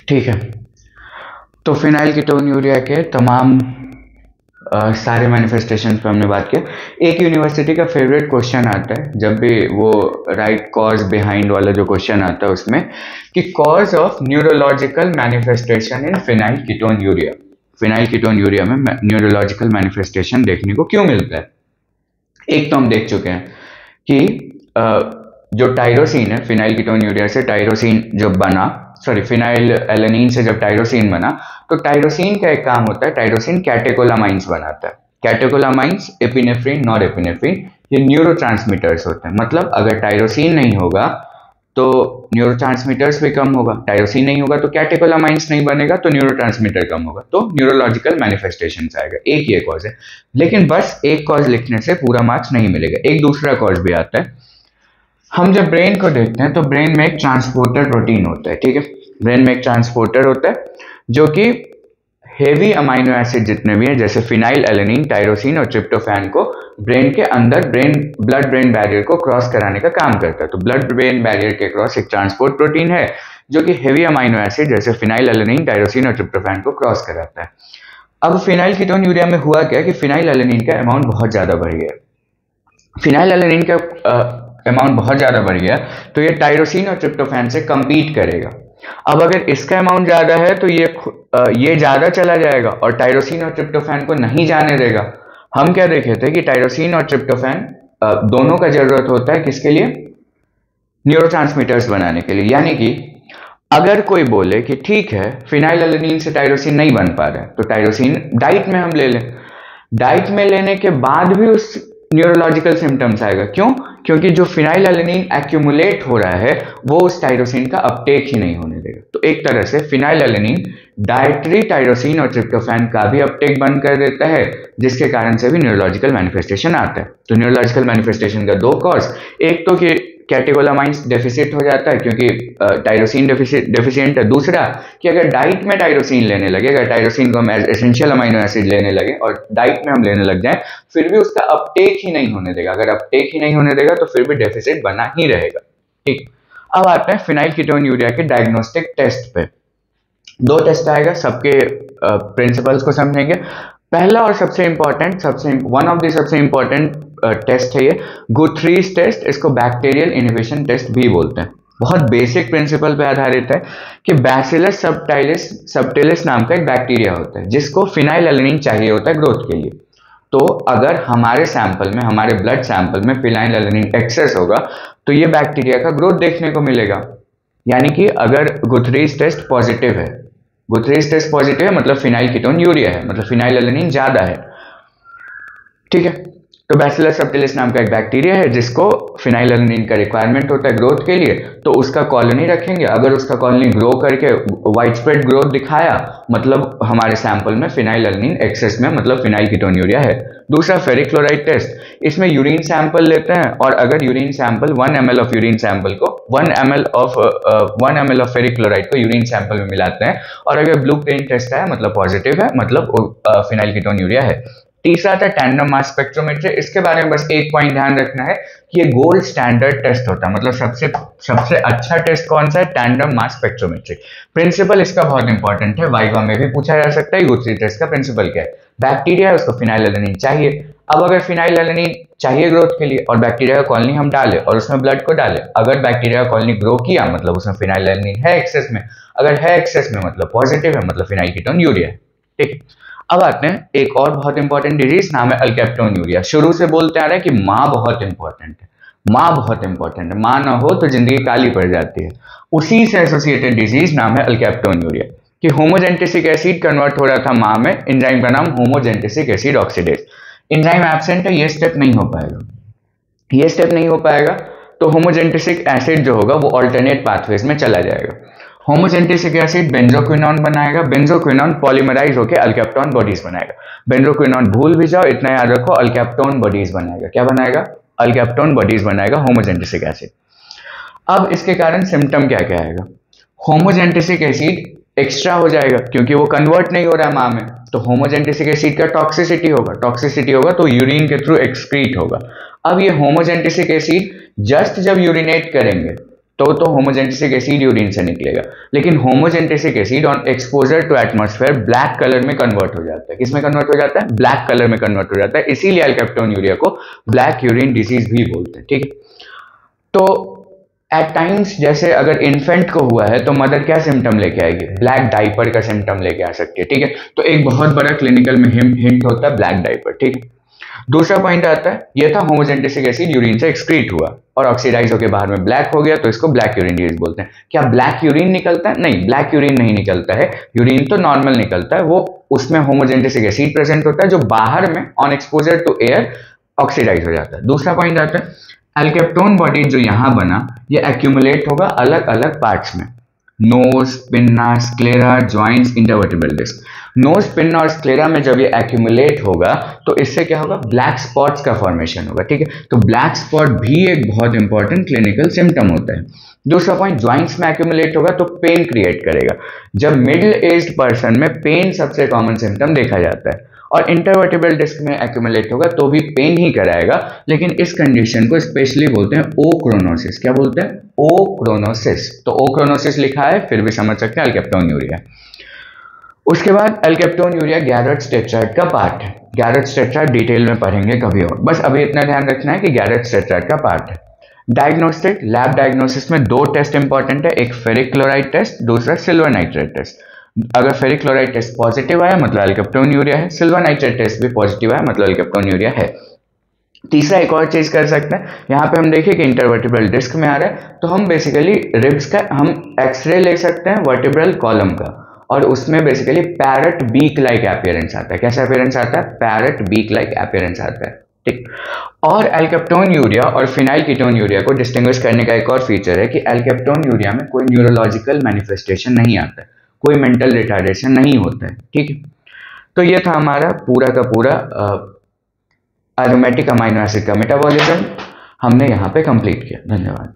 ठीक है। तो फिनाइल कीटोन्यूरिया के तमाम सारे मैनिफेस्टेशन पे हमने बात किया। एक यूनिवर्सिटी का फेवरेट क्वेश्चन आता है जब भी वो राइट कॉज बिहाइंड वाला जो क्वेश्चन आता है उसमें, कि cause of neurological manifestation in phenyl ketonuria, phenyl ketonuria में न्यूरोलॉजिकल मैनिफेस्टेशन देखने को क्यों मिलता है। एक तो हम देख चुके हैं कि जो टायरोसिन है, फिनाइल कीटोन्यूरिया से टायरोसिन जब बना, सॉरी फिनाइल एलेनिन से जब टायरोसिन बना, तो टायरोसिन का एक काम होता है, टायरोसिन कैटेकोलामाइंस बनाता है। कैटेकोलामाइंस, एपिनेफ्रिन, नॉर एपिनेफ्रिन, ये न्यूरोट्रांसमीटर्स होते हैं। मतलब अगर टायरोसिन नहीं होगा तो न्यूरोट्रांसमीटर्स भी कम होगा, टायरोसिन नहीं होगा तो कैटेकोलामाइंस नहीं बनेगा तो न्यूरोट्रांसमीटर कम होगा, तो न्यूरोलॉजिकल मैनिफेस्टेशंस आएगा। एक ये कॉज है, लेकिन बस एक कॉज लिखने से पूरा मार्क्स नहीं मिलेगा, एक दूसरा कॉज भी आता है। हम जब ब्रेन को देखते हैं तो ब्रेन में एक ट्रांसपोर्टर प्रोटीन होता है, ठीक है। ब्रेन में एक ट्रांसपोर्टर होता है जो कि हेवी अमाइनो एसिड जितने भी हैं, जैसे फिनाइल एलेनिन, टायरोसिन और ट्रिप्टोफैन को ब्रेन के अंदर ब्लड ब्रेन बैरियर को क्रॉस कराने का काम करता है। तो ब्लड ब्रेन बैरियर के क्रॉस एक ट्रांसपोर्ट प्रोटीन है जो कि हेवी अमाइनो एसिड जैसे फिनाइल एलेनिन, टायरोसिन और ट्रिप्टोफैन को क्रॉस कराता है। अब फिनाइल कीटोन्यूरिया में हुआ क्या कि फिनाइल एलेनिन का अमाउंट बहुत ज्यादा बढ़ गया। फिनाइल एलेनिन का अमाउंट बहुत ज़्यादा बढ़ गया तो ये टायरोसिन और ट्रिप्टोफैन से कम्पीट करेगा। अब अगर इसका अमाउंट ज़्यादा है तो ये ज़्यादा चला जाएगा और टायरोसिन और ट्रिप्टोफैन को नहीं जाने देगा। हम क्या देखे थे कि टायरोसिन और ट्रिप्टोफैन दोनों का जरूरत होता है किसके लिए, न्यूरोट्रांसमीटर्स बनाने के लिए। यानी कि अगर कोई बोले कि ठीक है फिनाइल एलेनिन से टायरोसिन नहीं बन पा रहा है तो टायरोसिन डाइट में हम ले लें, डाइट में लेने के बाद भी उस न्यूरोलॉजिकल सिम्टम्स आएगा। क्यों? क्योंकि जो फिनाइल एलेनिन एक्यूमुलेट हो रहा है वो उस टायरोसिन का अपटेक ही नहीं होने देगा। तो एक तरह से फिनाइल एलेनिन डायट्री टायरोसिन और ट्रिप्टोफैन का भी अपटेक बंद कर देता है, जिसके कारण से भी न्यूरोलॉजिकल मैनिफेस्टेशन आता है। तो न्यूरोलॉजिकल मैनिफेस्टेशन का दो कॉज, एक तो कि कैटेकोलामाइंस डेफिसिट हो जाता है क्योंकि टायरोसिन डेफिशिएंट है। दूसरा कि अगर डाइट में टायरोसिन लेने लगे, अगर टायरोसिन को हम एसेंशियल अमाइनो एसिड लेने लगे और डाइट में हम लेने लग जाए, फिर भी उसका अपटेक ही नहीं होने देगा। अगर अपटेक ही नहीं होने देगा तो फिर भी डेफिसिट बना ही रहेगा। ठीक, अब आते हैं फिनाइल कीटोन्यूरिया के डायग्नोस्टिक टेस्ट पे। दो टेस्ट आएगा, सबके प्रिंसिपल्स को समझेंगे। पहला और सबसे इंपॉर्टेंट, वन ऑफ द सबसे इंपॉर्टेंट टेस्ट है ये गुथरीज टेस्ट। इसको बैक्टीरियल इनहिबिशन टेस्ट भी बोलते हैं। बहुत बेसिक प्रिंसिपल पे आधारित है कि बैसिलस सबटिलिस नाम का एक बैक्टीरिया होता है जिसको फिनाइल एलेनिन चाहिए होता है ग्रोथ के लिए। तो अगर हमारे सैंपल में, हमारे ब्लड सैंपल में फिनाइल एलेनिन एक्सेस होगा तो ये बैक्टीरिया का ग्रोथ देखने को मिलेगा। यानी कि अगर गुथरीज टेस्ट पॉजिटिव है, गुथरीज टेस्ट पॉजिटिव है मतलब फिनाइल कीटोन्यूरिया है, मतलब फिनाइल एलेनिन ज्यादा है। ठीक है, तो बैसिलस सबटिलिस नाम का एक बैक्टीरिया है जिसको फिनाइल एलेनिन का रिक्वायरमेंट होता है ग्रोथ के लिए, तो उसका कॉलोनी रखेंगे। अगर उसका कॉलोनी ग्रो करके वाइड स्प्रेड ग्रोथ दिखाया मतलब हमारे सैंपल में फिनाइल एलेनिन एक्सेस में, मतलब फिनाइल कीटोन्यूरिया है। दूसरा फेरिक क्लोराइड टेस्ट, इसमें यूरिन सैंपल लेते हैं और अगर urine sample 1 ml of urine sample को 1 ml ऑफ फेरिक क्लोराइड को यूरिन सैंपल में मिलाते हैं और अगर ब्लू प्रिंट टेस्ट आया मतलब पॉजिटिव है, मतलब फिनाइल कीटोन्यूरिया है। तीसरा था टैंडम मास स्पेक्ट्रोमेट्री। इसके बारे में बस एक पॉइंट ध्यान रखना है कि ये गोल्ड स्टैंडर्ड टेस्ट होता है, मतलब सबसे अच्छा टेस्ट कौन सा है, टैंडम मास स्पेक्ट्रोमेट्री। प्रिंसिपल इसका बहुत इंपॉर्टेंट है, वाइवा में भी पूछा जा सकता है। गुथरी टेस्ट का प्रिंसिपल क्या है, बैक्टीरिया है उसको फिनाइल एलेनिन चाहिए। अब अगर फिनाइल एलेनिन चाहिए ग्रोथ के लिए और बैक्टीरिया का कॉलोनी हम डालें और उसमें ब्लड को डालें, अगर बैक्टीरिया का कॉलोनी ग्रो किया मतलब उसमें फिनाइल एलेनिन है एक्सेस में, अगर है एक्सेस में मतलब पॉजिटिव है, मतलब फिनाइल कीटोन्यूरिया है। ठीक, अब आते हैं एक और बहुत इंपॉर्टेंट डिजीज, नाम है अल्केप्टोन्यूरिया। शुरू से बोलते आ रहे हैं कि माँ बहुत इंपॉर्टेंट है, माँ बहुत इंपॉर्टेंट है, माँ ना हो तो जिंदगी काली पड़ जाती है। उसी से एसोसिएटेड डिजीज नाम है अल्केप्टोन्यूरिया, कि होमोजेंटिसिक एसिड कन्वर्ट हो रहा था माँ में, एंजाइम का नाम होमोजेंटिसिक एसिड ऑक्सीडेज। एंजाइम एब्सेंट है, ये स्टेप नहीं हो पाएगा, ये स्टेप नहीं हो पाएगा तो होमोजेंटिसिक एसिड जो होगा वो ऑल्टरनेट पाथवेज में चला जाएगा। होमोजेंटिसिक एसिड बेंजोक्विनोन बनाएगा, बेंजोक्विनोन पॉलीमराइज होकर अल्केप्टोन बॉडीज बनाएगा। बेंजोक्विनोन भूल भी जाओ, इतना याद रखो, अल्केप्टोन बॉडीज बनाएगा। क्या बनाएगा? अल्केप्टोन बॉडीज बनाएगा होमोजेंटिसिक एसिड। अब इसके कारण सिम्टम क्या क्या आएगा? होमोजेंटिसिक एसिड एक्स्ट्रा हो जाएगा क्योंकि वो कन्वर्ट नहीं हो रहा है माँ में, तो होमोजेंटिसिक एसिड का टॉक्सिसिटी होगा तो यूरिन के थ्रू एक्सक्रीट होगा। अब ये होमोजेंटिसिक एसिड जस्ट जब यूरिनेट करेंगे तो होमोजेनेटिक एसिड यूरिन से निकलेगा, लेकिन homogenetic acid on exposure to atmosphere black colour में कन्वर्ट हो जाता है। किस में कन्वर्ट हो जाता है? ब्लैक कलर में कन्वर्ट हो जाता है, इसीलिए अल्केप्टोन्यूरिया को ब्लैक यूरिन डिजीज भी बोलते हैं। ठीक है, तो एट टाइम्स जैसे अगर इन्फेंट को हुआ है तो मदर क्या सिम्टम लेके आएगी? ब्लैक डाइपर का सिम्टम लेके आ सकती है। ठीक है, तो एक बहुत बड़ा क्लिनिकल में हिंट होता है ब्लैक डाइपर। ठीक है, दूसरा पॉइंट आता है, ये था होमोजेनेटिक एसिड यूरिन से एक्सक्रीट हुआ और ऑक्सीडाइज होकर बाहर में ब्लैक हो गया, तो इसको ब्लैक यूरिन डिजीज बोलते हैं। क्या ब्लैक यूरिन निकलता है? नहीं, ब्लैक यूरिन नहीं निकलता है, यूरिन तो नॉर्मल निकलता है, वो उसमें होमोजेनेटिक एसिड प्रेजेंट होता है जो बाहर में on exposure to air oxidise हो जाता है। दूसरा पॉइंट आता है, एल्केप्टोन बॉडी जो यहां बना ये एक्यूमुलेट होगा अलग अलग पार्ट्स में, nose, pinna, sclera, joints, intervertebral disc. Nose, pinna और स्क्लेरा में जब ये एक्यूमुलेट होगा तो इससे क्या होगा? ब्लैक स्पॉट्स का फॉर्मेशन होगा। ठीक है, तो ब्लैक स्पॉट भी एक बहुत इंपॉर्टेंट क्लिनिकल सिम्टम होता है। दूसरा पॉइंट, ज्वाइंट्स में एक्यूमुलेट होगा तो पेन क्रिएट करेगा। जब मिडिल एज्ड पर्सन में पेन सबसे कॉमन सिम्टम देखा जाता है, और इंटरवर्टिब्रल डिस्क में एक्यूमुलेट होगा तो भी पेन ही कराएगा, लेकिन इस कंडीशन को स्पेशली बोलते हैं ओक्रोनोसिस। क्या बोलते हैं? ओक्रोनोसिस। तो ओक्रोनोसिस लिखा है फिर भी समझ सकते हैं अल्केप्टोन्यूरिया। उसके बाद अल्केप्टोन्यूरिया गैरेट्स टेट्राइड का पार्ट है। गैरेट्स टेट्राइड डिटेल में पढ़ेंगे कभी और, बस अभी इतना ध्यान रखना है कि गैरेट्स टेट्राइड का पार्ट है। डायग्नोस्टिक लैब डायग्नोसिस में दो टेस्ट इंपॉर्टेंट है, एक फेरिक क्लोराइड टेस्ट, दूसरा सिल्वर नाइट्रेट टेस्ट। अगर फेरिक क्लोराइड टेस्ट पॉजिटिव आया मतलब अल्केप्टोन्यूरिया है, सिल्वर नाइट्रेट टेस्ट भी पॉजिटिव आया मतलब अल्केप्टोन्यूरिया है। तीसरा एक और चीज कर सकते हैं, यहाँ पे हम देखिए कि इंटरवर्टिब्रल डिस्क में आ रहा है तो हम बेसिकली रिब्स का हम एक्सरे ले सकते हैं वर्टिब्रल कॉलम का, और उसमें basically parrot beak like appearance आता है। कैसा अपीयरेंस आता है? पैरट बीक लाइक अपीयरेंस आता है। ठीक, और एल्केप्टोन्यूरिया और फिनाइल कीटोन्यूरिया को डिस्टिंग्विश करने का एक और फीचर है कि एल्केप्टोन्यूरिया में कोई न्यूरोलॉजिकल मैनिफेस्टेशन नहीं आता है, कोई मेंटल रिटार्डेशन नहीं होता है। ठीक है, तो ये था हमारा पूरा का पूरा एरोमेटिक अमाइनो एसिड का मेटाबॉलिज्म हमने यहाँ पे कंप्लीट किया। धन्यवाद।